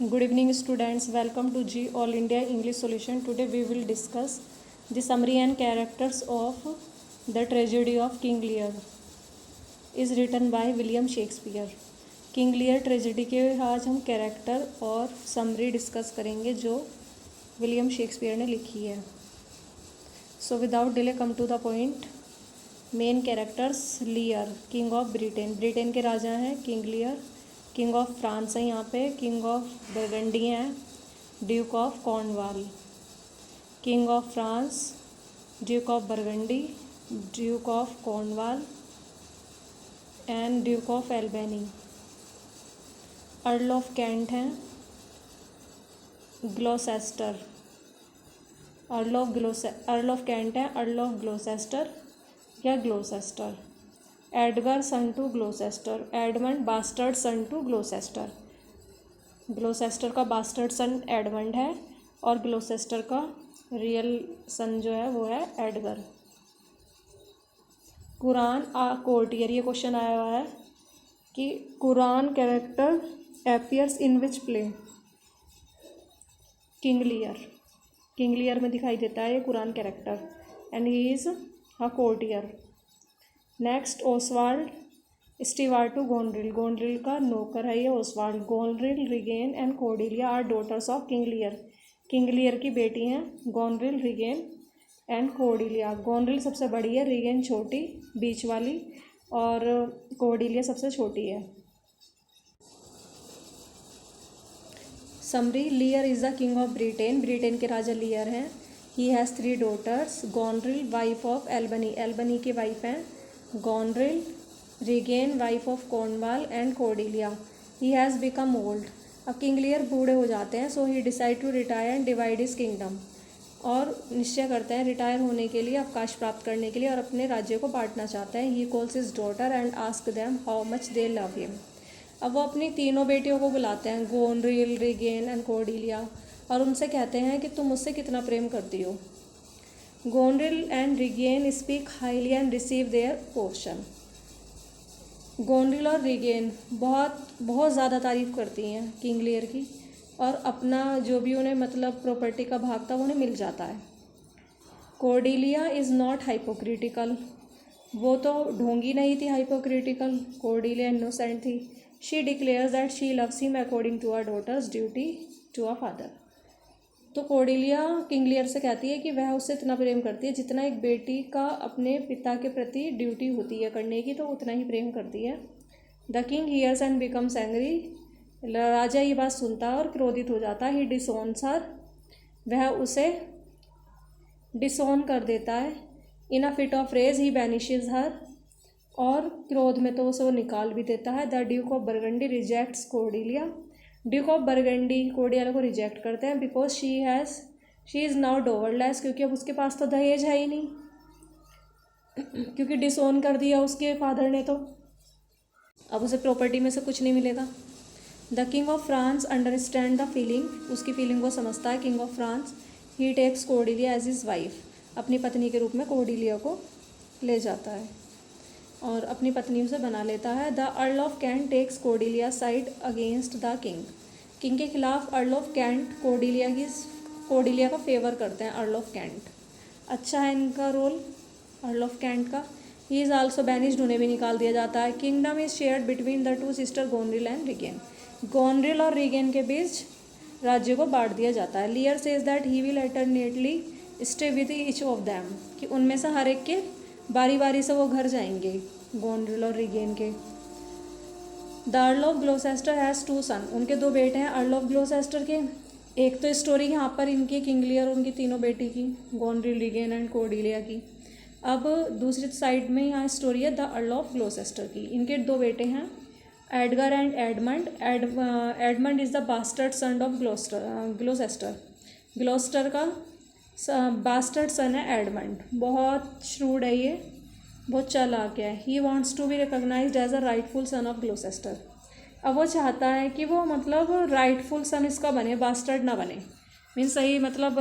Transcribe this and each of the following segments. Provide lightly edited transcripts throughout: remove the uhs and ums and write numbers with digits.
Good evening, students. Welcome to G All India English Solution. Today we will discuss the summary and characters of The Tragedy of King Lear. Is written by William Shakespeare. King Lear tragedy के आज हम character और summary discuss करेंगे जो William Shakespeare ने लिखी है. So without delay come to the point. Main characters Lear, king of Britain. Britain के राजा हैं King Lear. King of France है यहाँ पे, किंग ऑफ बर्गंडी हैं, duke of Cornwall. King of France, duke of Burgundy, duke of Cornwall and duke of Albany. Earl of Kent हैं Gloucester. Earl of Kent है earl of Gloucester या Gloucester. Edgar son to Gloucester. Edmund bastard sun to ग्लोसेस्टर. ग्लोसेस्टर का bastard सन Edmund है और ग्लोसेस्टर का real सन जो है वो है एडगर. Curan courtier. ये क्वेश्चन आया हुआ है कि Curan character appears in which play. King Lear. King Lear में दिखाई देता है ये Curan character and he is a courtier. Next Oswald steward to Goneril. Goneril का नौकर है ये Oswald. Goneril, Regan and Cordelia are daughters of King Lear. King Lear की बेटी हैं Goneril, Regan and Cordelia. Goneril सबसे बड़ी है, रिगेन छोटी बीच वाली और कोर्डेलिया सबसे छोटी है. Summary. Lear is the king of Britain. Britain के राजा लियर हैं. He has 3 daughters. Goneril wife of Albany. Albany की वाइफ हैं Goneril. Regan wife of Cornwall and Cordelia. He has become old. अब किंग लियर बूढ़े हो जाते हैं. So he decide to retire and divide his kingdom. और निश्चय करते हैं रिटायर होने के लिए, अवकाश प्राप्त करने के लिए और अपने राज्य को बांटना चाहते हैं. He calls his daughter and ask them how much they love him. अब वो अपनी तीनों बेटियों को बुलाते हैं गोनरिल, रिगेन एंड कोर्डेलिया और उनसे कहते हैं कि तुम मुझसे कितना प्रेम करती हो. Goneril and Regan speak highly and receive their portion. Goneril और रिगेन बहुत ज़्यादा तारीफ़ करती हैं किंग लियर की और अपना जो भी उन्हें मतलब प्रॉपर्टी का भाग था वो उन्हें मिल जाता है. Cordelia is not hypocritical. वो तो ढोंगी नहीं थी हाइपोक्रिटिकल. कोर्डेलिया इनोसेंट थी. She declares that she loves him according to her daughter's duty to a father. तो कोर्डेलिया किंग लियर से कहती है कि वह उससे इतना प्रेम करती है जितना एक बेटी का अपने पिता के प्रति ड्यूटी होती है करने की, तो उतना ही प्रेम करती है. The king hears and becomes angry. राजा ये बात सुनता है और क्रोधित हो जाता है. ही डिसोन्स हर. वह उसे डिसोन कर देता है. इन अ फिट ऑफ रेज ही बैनिशेज हर. और क्रोध में तो उसे वो निकाल भी देता है. The Duke of burgundy rejects Cordelia. Duke of burgundy Cordelia को रिजेक्ट करते हैं बिकॉज शी इज़ नाउ डोवरलेस. क्योंकि अब उसके पास तो दहेज है ही नहीं क्योंकि डिसोन कर दिया उसके फादर ने, तो अब उसे प्रॉपर्टी में से कुछ नहीं मिलेगा. The king of France understand the feeling. उसकी फीलिंग को समझता है king of France. He takes Cordelia as his wife. अपनी पत्नी के रूप में कोर्डेलिया को ले जाता है और अपनी पत्नी उसे बना लेता है. The earl of Kent takes Cordelia side against the king. King के खिलाफ अर्ल ऑफ कैंट कोर्डेलिया का फेवर करते हैं. अर्ल ऑफ कैंट अच्छा है इनका रोल अर्ल ऑफ कैंट का. He is also banished. उन्हें भी निकाल दिया जाता है. Kingdom is shared between the 2 sister Goneril and Regan. Goneril और रिगेन के बीच राज्य को बांट दिया जाता है. लियर says that he will alternately stay with each of them. कि उनमें से हर एक के बारी बारी से वो घर जाएंगे गोनरिल और रिगेन के. द अर्ल ऑफ ग्लोसेस्टर हैज़ 2 सन. उनके 2 बेटे हैं अर्ल ऑफ ग्लोसेस्टर के. एक तो स्टोरी यहाँ पर इनकी किंग लियर और उनकी तीनों बेटी की गोनरिल, रिगेन एंड कोर्डेलिया की. अब दूसरी साइड में यहाँ स्टोरी है द अर्ल ऑफ ग्लोसेस्टर की. इनके 2 बेटे हैं Edgar and Edmund. Edmund is the bastard son of Gloucester. Gloucester का बास्टर्ड सन है एडमंड. बहुत श्रूड है ये, बहुत चालाक है. He wants to be recognized as a rightful son of Gloucester. अब वो चाहता है कि वो मतलब राइटफुल सन इसका बने, बास्टर्ड ना बने. मीन्स सही मतलब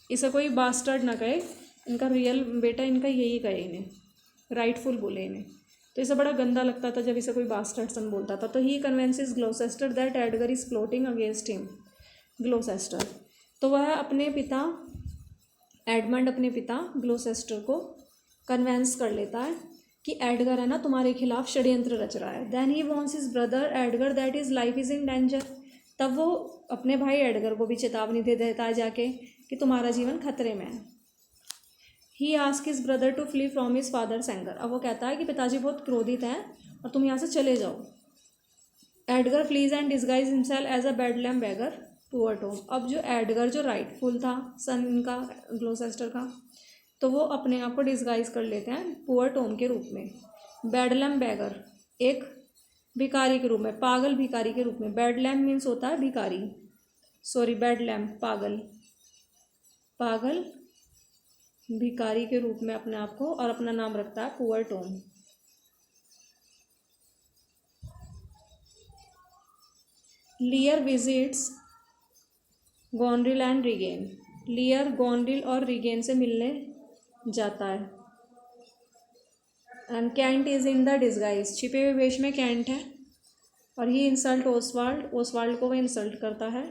इसे कोई बास्टर्ड ना कहे, इनका रियल बेटा इनका यही कहे, इन्हें राइटफुल बोले इन्हें. तो इसे बड़ा गंदा लगता था जब इसे कोई बास्टर्ड सन बोलता था। तो he convinces Gloucester that Edgar is plotting against him. Gloucester, तो वह अपने पिता एडमंड अपने पिता ग्लोसेस्टर को कन्वेंस कर लेता है कि एडगर है ना तुम्हारे खिलाफ षड्यंत्र रच रहा है। Then he wants his brother Edgar that is life is in danger. तब वो अपने भाई एडगर को भी चेतावनी दे देता है जाके कि तुम्हारा जीवन खतरे में है। He ask his brother to flee from his father's anger. अब वो कहता है कि पिताजी बहुत क्रोधित हैं और तुम यहाँ से चले जाओ। Edgar flees and disguise himself as a Bedlam beggar toward home. अब जो एडगर जो राइटफुल था सन इनका ग्लोसेस्टर का, तो वो अपने आप को डिस्गाइज कर लेते हैं पुअर टॉम के रूप में। बेडलैम बेगर, एक भिखारी के रूप में, पागल भिखारी के रूप में। बेडलैम मीन्स होता है भिखारी, सॉरी बेडलैम पागल, पागल भिखारी के रूप में अपने आप को, और अपना नाम रखता है poor Tom. Lear visits Goneril and Regan. Lear Goneril और रिगेन से मिलने जाता है। And Kent is in the disguise, छिपे हुए वेश में कैंट है। और ही इंसल्ट ओसवाल्ड, ओसवाल्ड को वह इंसल्ट करता है।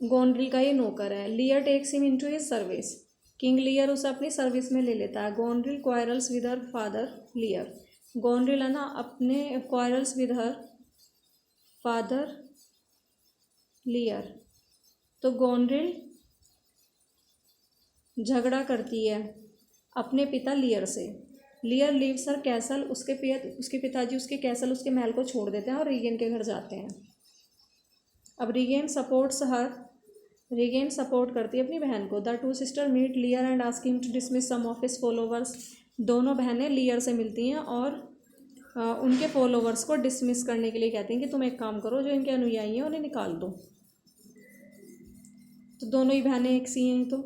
गॉनरिल का ये नौकर है। Lear takes him into his service, king Lear उसे अपनी सर्विस में ले लेता है। Goneril quarrels with her father Lear. Goneril है ना अपने quarrels with her father Lear. तो गॉनरिल झगड़ा करती है अपने पिता लियर से। लियर लीव्स हर कैसल, उसके पिताजी उसके कैसल, उसके महल को छोड़ देते हैं और रीगेन के घर जाते हैं। अब Regan supports her, Regan support करती है अपनी बहन को। The two sister meet Lear and ask him to dismiss some of his followers. दोनों बहनें लियर से मिलती हैं और उनके फॉलोवर्स को डिसमिस करने के लिए कहती हैं कि तुम एक काम करो, जो इनके अनुयायी हैं उन्हें निकाल दो। तो दोनों ही बहनें एक सी हैं। तो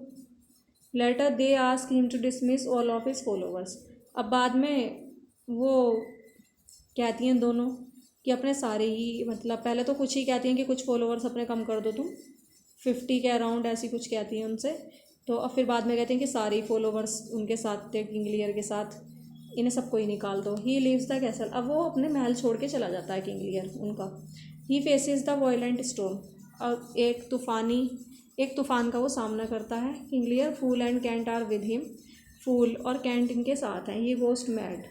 later they ask him to dismiss all of his followers. अब बाद में वो कहती हैं दोनों कि अपने सारे ही, मतलब पहले तो कुछ ही कहती हैं कि कुछ फॉलोवर्स अपने कम कर दो तुम, 50 के अराउंड ऐसी कुछ कहती हैं उनसे। तो अब फिर बाद में कहते हैं कि सारे ही फॉलोवर्स उनके साथ थे, किंग लियर के साथ, इन्हें सबको ही निकाल दो। He leaves the castle. अब वो अपने महल छोड़ के चला जाता है किंग लियर उनका। He faces the violent storm. अब एक तूफान का वो सामना करता है। King Lear, fool and Kent are with him. Fool और कैंट इनके साथ हैं। ही गोस्ट मैड,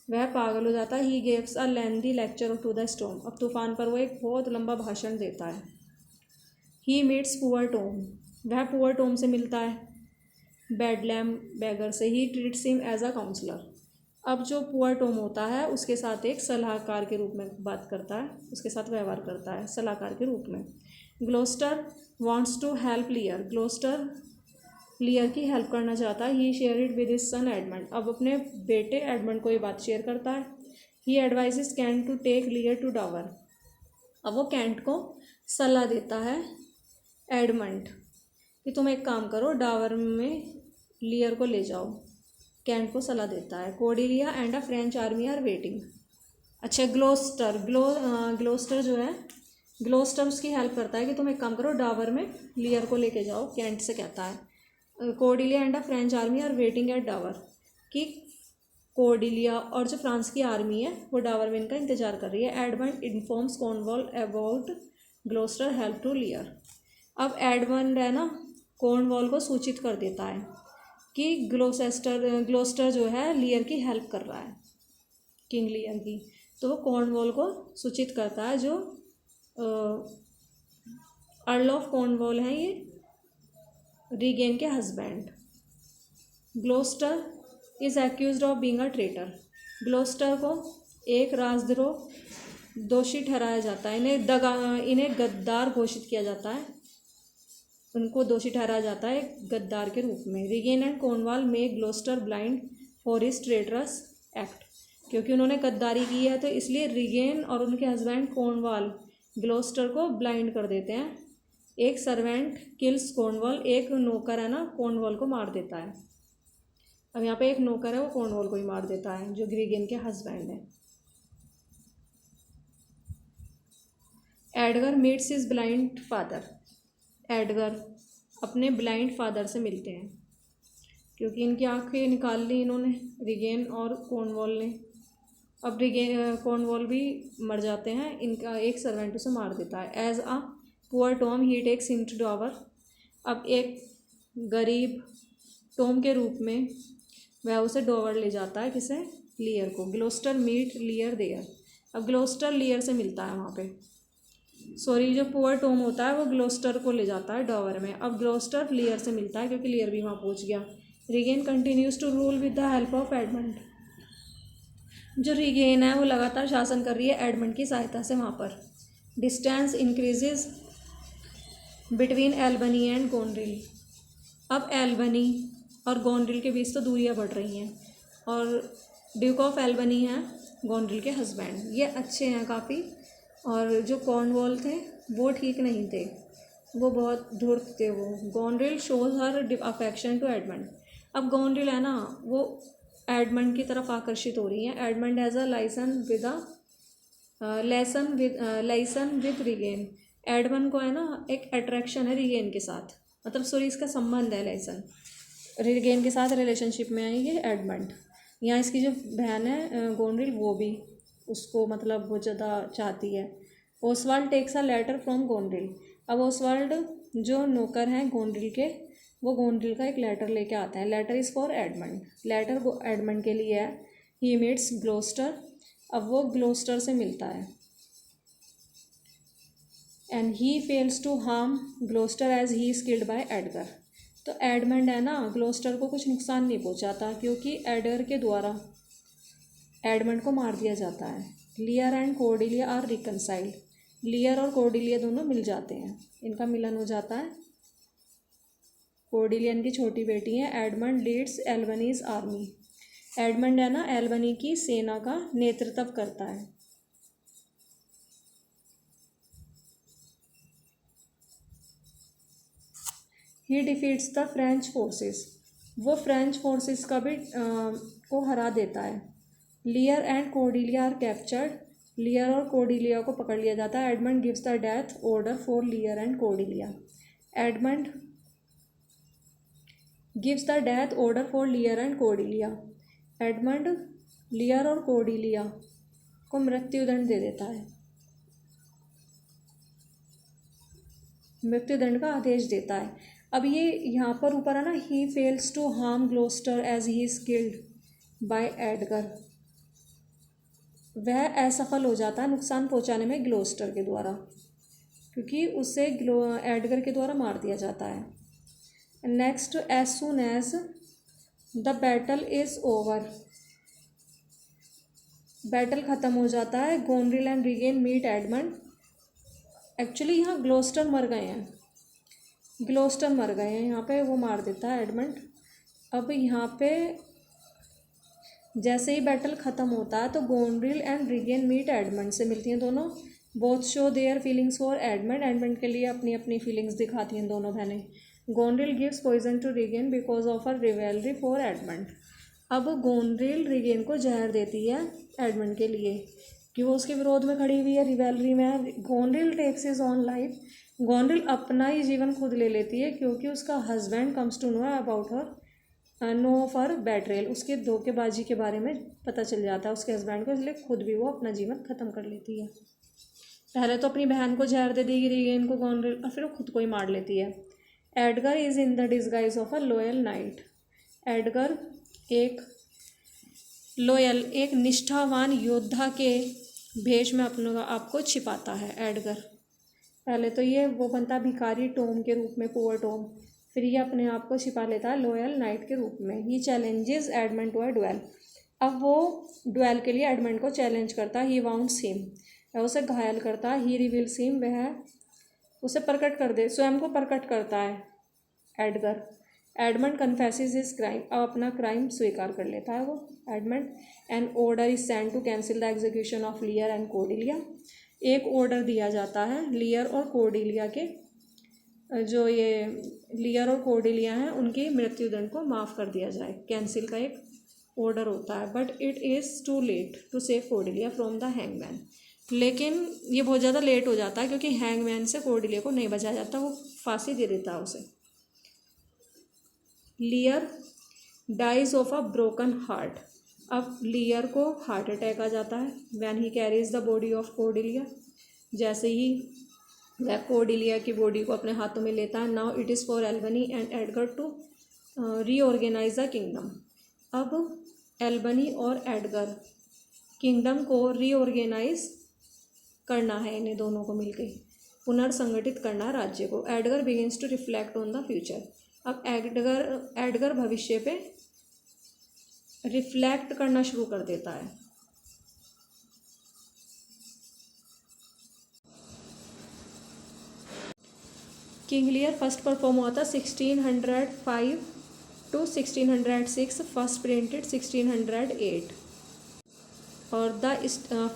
वह पागल हो जाता है। He gives a lengthy lecture to the storm. अब तूफान पर वो एक बहुत लंबा भाषण देता है। ही मीट्स पुअर टॉम, वह पुअर टॉम से मिलता है बेडलैम बेगर से। He treats him as a counsellor. अब जो पुअर टॉम होता है उसके साथ एक सलाहकार के रूप में बात करता है, उसके साथ व्यवहार करता है सलाहकार के रूप में। Gloucester wants to help Lear, Gloucester Lear की हेल्प करना चाहता है। He share it with his son Edmund. अब अपने बेटे एडमंड को ये बात शेयर करता है। He advises Kent to take Lear to Dover. अब वो कैंट को सलाह देता है एडमंड कि तुम एक काम करो, डावर में लियर को ले जाओ। कैंट को सलाह देता है। Cordelia and a French army are waiting. अच्छा, ग्लोस्टर जो है, ग्लोस्टर उसकी हेल्प करता है कि तुम एक काम करो, डावर में लियर को लेके जाओ। कैंट से कहता है Cordelia and a French army are waiting at Dover, कि कोर्डेलिया और जो फ्रांस की आर्मी है वो डावर में इनका इंतजार कर रही है। Edmund informs Cornwall about Gloucester help to Lear. अब एडमंड है ना कॉर्नवॉल को सूचित कर देता है कि ग्लोस्टर जो है लियर की हेल्प कर रहा है, किंग लियर की। तो वो कॉर्नवॉल को सूचित करता है, जो अर्ल ऑफ कॉर्नवॉल हैं ये, रीगेन के husband. Gloucester is accused of being a traitor. Gloucester को एक राजद्रोह दोषी ठहराया जाता है। इन्हें गद्दार घोषित किया जाता है, उनको दोषी ठहराया जाता है गद्दार के रूप में। Regan and Cornwall make Gloucester blind for his traitorous act. क्योंकि उन्होंने गद्दारी की है तो इसलिए रीगेन और उनके हस्बैंड कॉर्नवॉल ग्लोस्टर को ब्लाइंड कर देते हैं। एक सर्वेंट किल्स कॉर्नवॉल, एक नौकर है ना कॉर्नवॉल को मार देता है। अब यहाँ पे एक नौकर है वो कॉर्नवॉल को ही मार देता है, जो रीगेन के हस्बैंड है। Edgar meets his blind father. Edgar अपने ब्लाइंड फादर से मिलते हैं, क्योंकि इनकी आंखें निकाल ली इन्होंने, रीगेन और कॉर्नवॉल ने। अब कॉर्नवॉल भी मर जाते हैं, इनका एक सर्वेंट उसे मार देता है। As a poor Tom he takes him to Dover. अब एक गरीब टॉम के रूप में वह उसे डॉवर ले जाता है, किसे, लियर को। Gloucester meet Lear there. अब ग्लोस्टर लियर से मिलता है वहाँ पे, सॉरी जो पुअर टॉम होता है वो ग्लोस्टर को ले जाता है डॉवर में। अब ग्लोस्टर लियर से मिलता है क्योंकि लियर भी वहाँ पहुँच गया। Regan continues to rule with the help of Edmund. जो रिगेन है वो लगातार शासन कर रही है एडमंड की सहायता से वहाँ पर। Distance increases between Albany and Goneril. अब एल्बनी और गोनरिल के बीच तो दूरियाँ बढ़ रही हैं, और ड्यूक ऑफ एल्बनी हैं गोनरिल के हस्बैंड, ये अच्छे हैं काफ़ी, और जो कॉर्नवॉल थे वो ठीक नहीं थे, वो बहुत धूर्त थे वो। Goneril shows her affection to Edmund. अब गोनरिल है ना वो एडमंड की तरफ आकर्षित हो रही हैं। Edmund has a licence with regain. Edmund को है ना एक अट्रैक्शन है रिगेन के साथ, मतलब सॉरी इसका संबंध है लाइसन, रिगेन के साथ रिलेशनशिप में आई है एडमंड। यहाँ इसकी जो बहन है गोनरिल वो भी उसको मतलब बहुत ज़्यादा चाहती है। Oswald takes a letter from Goneril. अब ओसवाल्ड जो नौकर हैं गोनरिल के, वो गोनरिल का एक लेटर लेके आते हैं। Letter is for Edmund. Letter Edmund के लिए है। He meets Gloucester. अब वो ग्लोस्टर से मिलता है। And he fails to harm Gloucester as he is killed by Edgar. तो एडमंड है ना ग्लोस्टर को कुछ नुकसान नहीं पहुंचाता क्योंकि एडगर के द्वारा एडमंड को मार दिया जाता है। Lear and Cordelia are reconciled. Lear और कॉर्डेलिया दोनों मिल जाते हैं, इनका मिलन हो जाता है। कॉर्डेलिया की छोटी बेटी है। Edmund leads Albany's army. Edmund है ना एल्बनी की सेना का नेतृत्व करता है। He defeats the French forces. वो फ्रेंच फोर्सेस का भी को हरा देता है। Lear and Cordelia are captured. Lear और कॉर्डेलिया को पकड़ लिया जाता है। Edmund gives the death order for Lear and Cordelia. Edmund gives the death order for Lear and Cordelia. Edmund Lear और कॉर्डेलिया को मृत्युदंड दे देता है, मृत्युदंड का आदेश देता है। अब ये यहाँ पर ऊपर है ना, he fails to harm Gloucester as he is killed by Edgar. वह असफल हो जाता है नुकसान पहुँचाने में ग्लोस्टर के द्वारा, क्योंकि उसे एडगर के द्वारा मार दिया जाता है। Next, as soon as the battle is over. Battle ख़त्म हो जाता है। Goneril and Regan meet Edmund. Actually यहाँ ग्लोस्टर मर गए हैं, ग्लोस्टर मर गए हैं यहाँ पे, वो मार देता है एडमंड। अब यहाँ पे जैसे ही बैटल ख़त्म होता है तो Goneril and Regan meet Edmund से मिलती हैं दोनों। Both show their feelings for Edmund. Edmund के लिए अपनी अपनी फीलिंग्स दिखाती हैं दोनों बहनें। Goneril gives poison to Regan because of her rivalry for Edmund. अब गोनरिल रिगेन को जहर देती है एडमंड के लिए कि वो उसके विरोध में खड़ी हुई है, रिवेलरी में है। Goneril takes his own life. Goneril अपना ही जीवन खुद ले लेती है क्योंकि उसका husband comes to know about her know of her betrayal. उसके धोखेबाजी के बारे में पता चल जाता है उसके हस्बैंड को, इसलिए खुद भी वो अपना जीवन ख़त्म कर लेती है। पहले तो अपनी बहन को जहर दे देगी रिगेन को गोनरिल, और फिर वो खुद को ही मार लेती है। Edgar is in the disguise of a loyal night. Edgar एक लॉयल, एक निष्ठावान योद्धा के भेष में अपने आप को छिपाता है एडगर। पहले तो ये वो बनता भिखारी टॉम के रूप में, पुअर टॉम, फिर ये अपने आप को छिपा लेता है लॉयल नाइट के रूप में। He challenges Edmund to a duel. अब वो डुएल के लिए एडमंड को चैलेंज करता है। ही वाउंड्स हिम, वह उसे घायल करता है। ही रिवील्स हिम, वह उसे प्रकट कर दे, स्वयं को प्रकट करता है Edgar. Edmund confesses his crime, अब अपना क्राइम स्वीकार कर लेता है वो Edmund. An order is send to cancel the execution of Lear and Cordelia. एक ऑर्डर दिया जाता है लियर और कॉर्डेलिया के, जो ये लियर और कॉर्डेलिया हैं उनकी मृत्युदंड को माफ़ कर दिया जाए, कैंसिल का एक ऑर्डर होता है। But it is too late to save Cordelia from the hangman. लेकिन ये बहुत ज़्यादा लेट हो जाता है क्योंकि हैंगमैन से कॉर्डेलिया को नहीं बचाया जाता, वो फांसी दे देता है उसे। Lear dies of a broken heart. अब लियर को हार्ट अटैक आ जाता है when he carries the body of Cordelia, जैसे ही वह कोर्डेलिया की बॉडी को अपने हाथों में लेता है। Now it is for Albany and Edgar to reorganise the kingdom. अब एल्बनी और एडगर किंगडम को रीऑर्गेनाइज करना है, इन्हें दोनों को मिलकर पुनर्संगठित करना राज्य को। Edgar begins to reflect on the future. अब एडगर भविष्य पे रिफ्लेक्ट करना शुरू कर देता है। किंग लियर फर्स्ट परफॉर्म हुआ था 1605 to 1606, फर्स्ट प्रिंटेड 1608 और the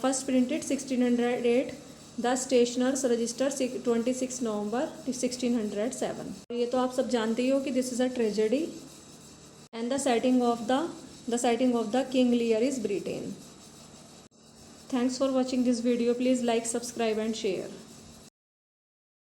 first printed 1608, the stationers register 26 नवंबर 1607। ये तो आप सब जानते ही हो कि this is a tragedy and the setting of the King Lear is Britain. Thanks for watching this video. Please like, subscribe and share.